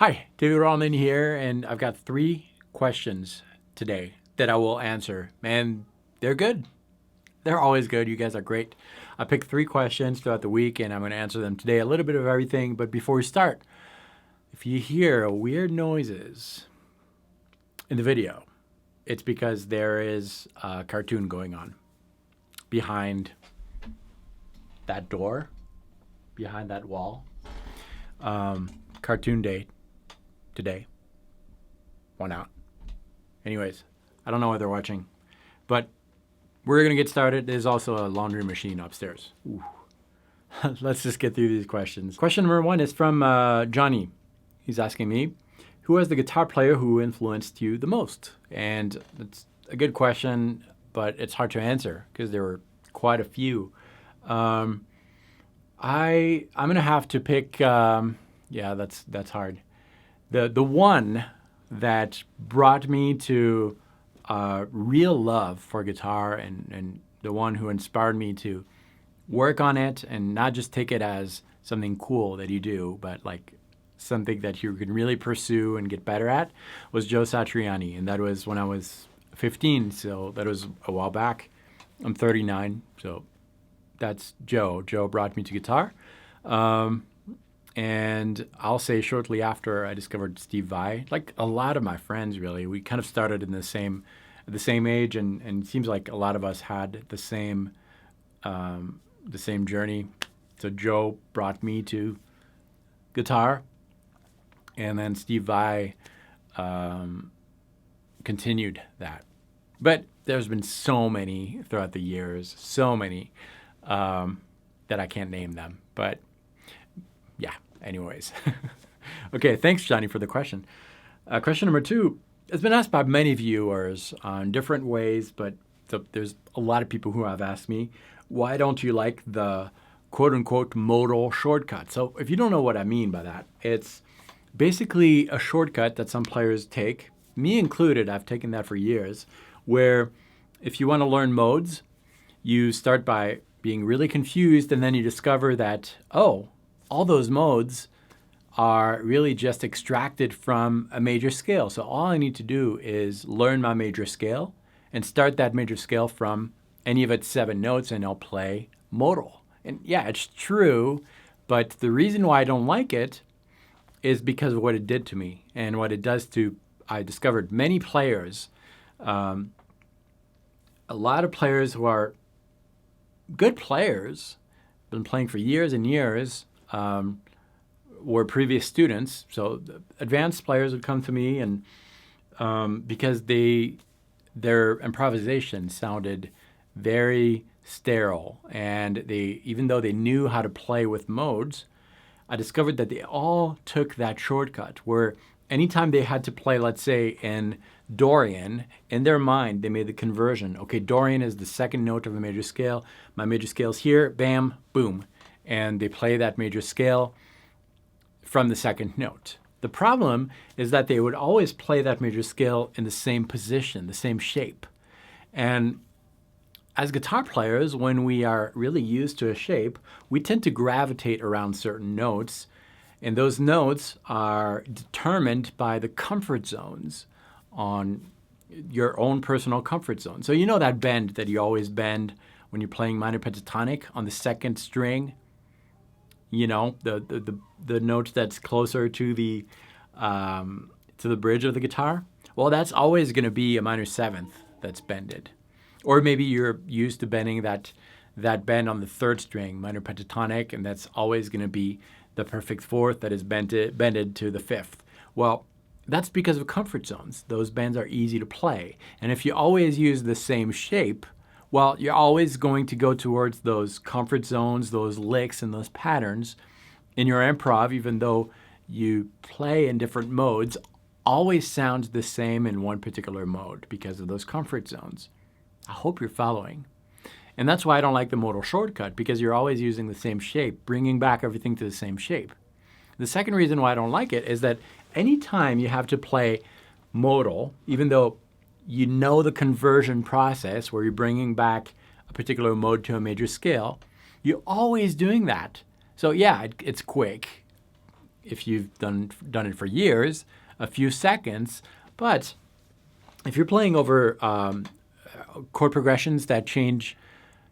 Hi, David Wallimann here, and I've got 3 questions today that I will answer, and they're good. They're always good. You guys are great. I picked 3 questions throughout the week, and I'm going to answer them today. A little bit of everything, but before we start, if you hear weird noises in the video, it's because there is a cartoon going on behind that door, behind that wall. Cartoon day today. Why not? Anyways, I don't know what they're watching, but we're going to get started. There's also a laundry machine upstairs. Ooh. Let's just get through these questions. Question number 1 is from Johnny. He's asking me, who was the guitar player who influenced you the most? And it's a good question, but it's hard to answer because there were quite a few. I'm going to have to pick, yeah, that's hard. The one that brought me to real love for guitar and the one who inspired me to work on it and not just take it as something cool that you do, but like something that you can really pursue and get better at was Joe Satriani. And that was when I was 15, so that was a while back. I'm 39, so that's Joe. Joe brought me to guitar. And I'll say shortly after I discovered Steve Vai, like a lot of my friends really, we kind of started in the same age, and it seems like a lot of us had the same journey. So Joe brought me to guitar, and then Steve Vai continued that. But there's been so many throughout the years, so many that I can't name them. But yeah, anyways. Okay, thanks, Johnny, for the question. Question number 2 has been asked by many viewers in different ways, but there's a lot of people who have asked me, why don't you like the quote-unquote modal shortcut? So if you don't know what I mean by that, it's basically a shortcut that some players take, me included. I've taken that for years, where if you want to learn modes, you start by being really confused, and then you discover that, oh, all those modes are really just extracted from a major scale. So all I need to do is learn my major scale and start that major scale from any of its 7 notes, and I'll play modal. And yeah, it's true, but the reason why I don't like it is because of what it did to me and what it does to, I discovered many players, a lot of players who are good players, been playing for years and years, were previous students. So advanced players would come to me, and because their improvisation sounded very sterile, and even though they knew how to play with modes, I discovered that they all took that shortcut where anytime they had to play, let's say in Dorian, in their mind they made the conversion. Okay, Dorian is the 2nd note of a major scale. My major scale's here, bam, boom. And they play that major scale from the 2nd note. The problem is that they would always play that major scale in the same position, the same shape. And as guitar players, when we are really used to a shape, we tend to gravitate around certain notes, and those notes are determined by the comfort zones on your own personal comfort zone. So you know that bend that you always bend when you're playing minor pentatonic on the 2nd string, you know, the note that's closer to the bridge of the guitar. Well, that's always going to be a minor 7th that's bended. Or maybe you're used to bending that bend on the 3rd string, minor pentatonic, and that's always going to be the perfect 4th that is bended to the 5th. Well, that's because of comfort zones. Those bends are easy to play. And if you always use the same shape, well, you're always going to go towards those comfort zones, those licks, and those patterns in your improv, even though you play in different modes, always sounds the same in one particular mode because of those comfort zones. I hope you're following. And that's why I don't like the modal shortcut, because you're always using the same shape, bringing back everything to the same shape. The second reason why I don't like it is that anytime you have to play modal, even though you know the conversion process where you're bringing back a particular mode to a major scale, you're always doing that. So yeah, it's quick. if you've done it for years, a few seconds. But if you're playing over chord progressions that change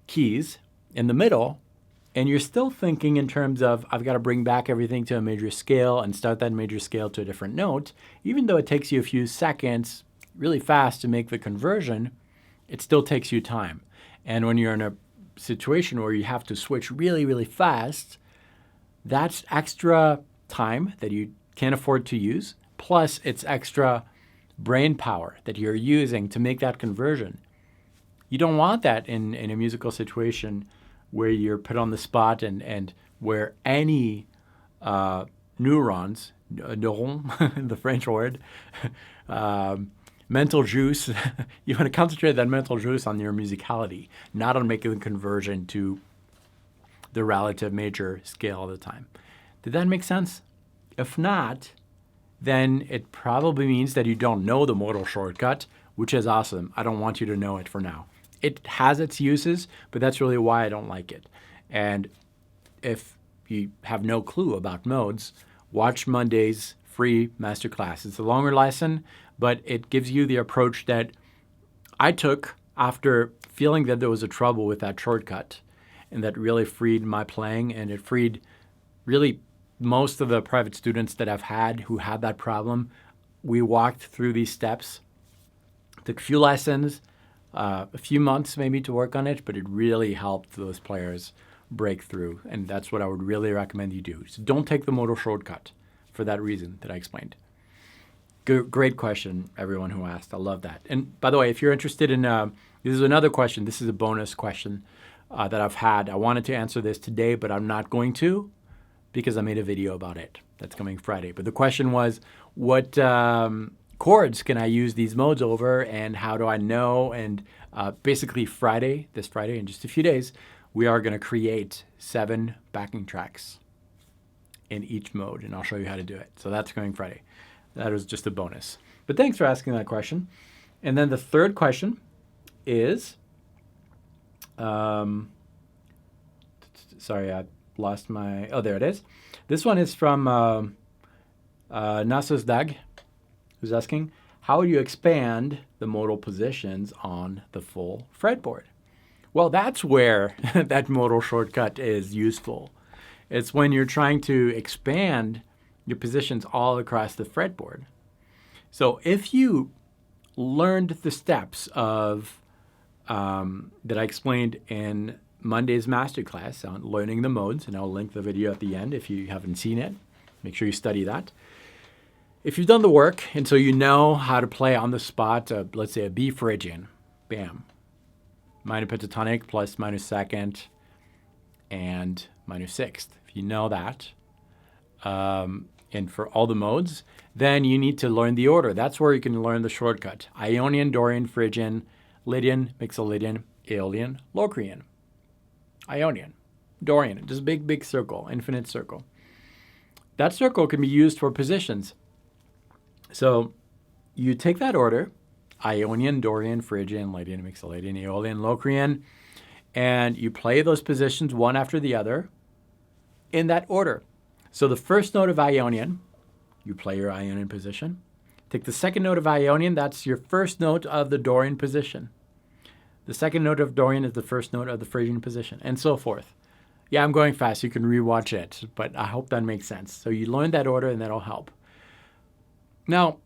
keys in the middle, and you're still thinking in terms of, I've got to bring back everything to a major scale and start that major scale to a different note, even though it takes you a few seconds really fast to make the conversion, it still takes you time. And when you're in a situation where you have to switch really, really fast, that's extra time that you can't afford to use, plus it's extra brain power that you're using to make that conversion. You don't want that in a musical situation where you're put on the spot and where any neurons, neuron, the French word, mental juice, you want to concentrate that mental juice on your musicality, not on making the conversion to the relative major scale all the time. Did that make sense? If not, then it probably means that you don't know the modal shortcut, which is awesome. I don't want you to know it for now. It has its uses, but that's really why I don't like it. And if you have no clue about modes, watch Monday's free masterclass. It's a longer lesson, but it gives you the approach that I took after feeling that there was a trouble with that shortcut, and that really freed my playing, and it freed really most of the private students that I've had who had that problem. We walked through these steps, took a few lessons, a few months maybe to work on it, but it really helped those players break through, and that's what I would really recommend you do. So don't take the modal shortcut for that reason that I explained. Great question, everyone who asked. I love that. And by the way, if you're interested in, this is another question. This is a bonus question that I've had. I wanted to answer this today, but I'm not going to because I made a video about it. That's coming Friday. But the question was, what chords can I use these modes over, and how do I know? And basically this Friday, in just a few days, we are going to create 7 backing tracks in each mode, and I'll show you how to do it. So that's coming Friday. That was just a bonus. But thanks for asking that question. And then the third question is, sorry, I lost my, oh, there it is. This one is from Nasus Dag, who's asking, how do you expand the modal positions on the full fretboard? Well, that's where that modal shortcut is useful. It's when you're trying to expand your positions all across the fretboard. So if you learned the steps of that I explained in Monday's masterclass on learning the modes, and I'll link the video at the end if you haven't seen it. Make sure you study that. If you've done the work, and so you know how to play on the spot, let's say a B Phrygian, bam, minor pentatonic plus minor second and minor sixth. If you know that, and for all the modes, then you need to learn the order. That's where you can learn the shortcut. Ionian, Dorian, Phrygian, Lydian, Mixolydian, Aeolian, Locrian. Ionian, Dorian, just big, big circle, infinite circle. That circle can be used for positions. So you take that order, Ionian, Dorian, Phrygian, Lydian, Mixolydian, Aeolian, Locrian, and you play those positions one after the other in that order. So the first note of Ionian, you play your Ionian position. Take the second note of Ionian, that's your first note of the Dorian position. The second note of Dorian is the first note of the Phrygian position, and so forth. Yeah, I'm going fast. You can rewatch it, but I hope that makes sense. So you learn that order, and that'll help. Now,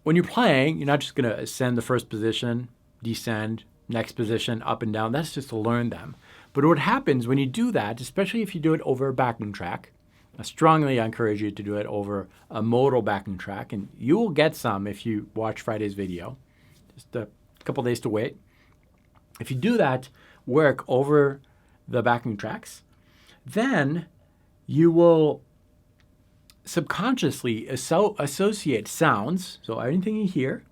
when you're playing, you're not just going to ascend the first position, descend, next position, up and down. That's just to learn them. But what happens when you do that, especially if you do it over a backing track, I strongly encourage you to do it over a modal backing track, and you will get some if you watch Friday's video. Just a couple days to wait. If you do that work over the backing tracks, then you will subconsciously associate sounds, so anything you hear,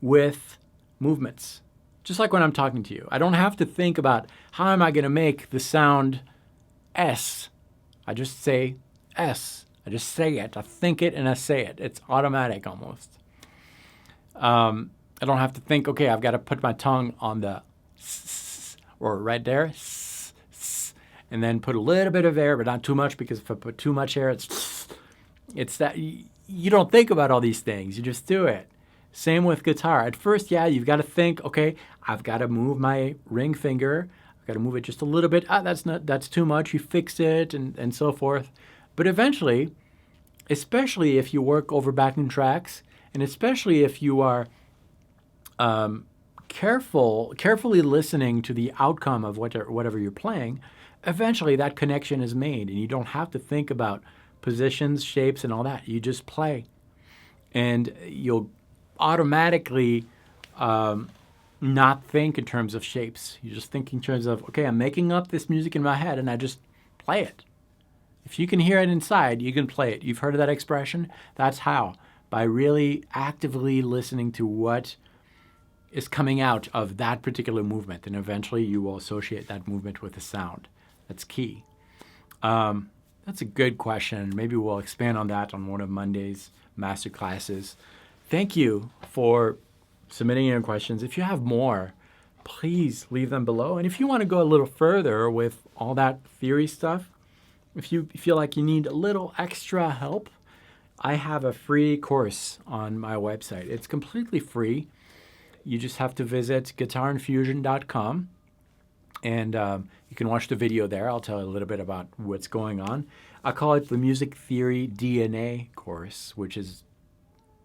with movements. Just like when I'm talking to you. I don't have to think about how am I going to make the sound S. I just say S. I just say it. I think it and I say it. It's automatic almost. I don't have to think, okay, I've got to put my tongue on the S, or right there, S, and then put a little bit of air, but not too much, because if I put too much air, it's It's that you don't think about all these things. You just do it. Same with guitar. At first, yeah, you've got to think, okay, I've got to move my ring finger. I've got to move it just a little bit. That's too much. You fix it and so forth. But eventually, especially if you work over backing tracks, and especially if you are carefully listening to the outcome of whatever you're playing, eventually that connection is made, and you don't have to think about positions, shapes, and all that. You just play, and you'll automatically not think in terms of shapes. You just think in terms of, okay, I'm making up this music in my head, and I just play it. If you can hear it inside, you can play it. You've heard of that expression? That's how. By really actively listening to what is coming out of that particular movement, and eventually you will associate that movement with a sound. That's key. That's a good question. Maybe we'll expand on that on one of Monday's master classes. Thank you for submitting your questions. If you have more, please leave them below. And if you want to go a little further with all that theory stuff, if you feel like you need a little extra help, I have a free course on my website. It's completely free. You just have to visit guitarinfusion.com, and you can watch the video there. I'll tell you a little bit about what's going on. I call it the Music Theory DNA course, which is,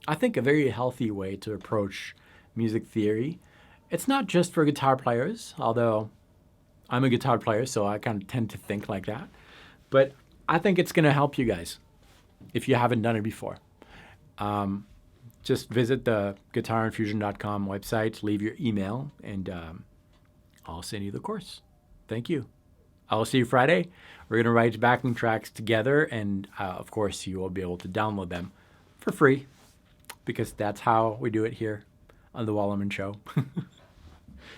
I think, a very healthy way to approach music theory. It's not just for guitar players, although I'm a guitar player, so I kind of tend to think like that. But I think it's going to help you guys if you haven't done it before. Just visit the guitarinfusion.com website, leave your email, and I'll send you the course. Thank you. I'll see you Friday. We're going to write backing tracks together, and of course, you will be able to download them for free, because that's how we do it here on The Wallimann Show.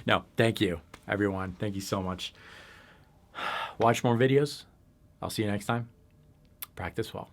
No, thank you, everyone. Thank you so much. Watch more videos. I'll see you next time. Practice well.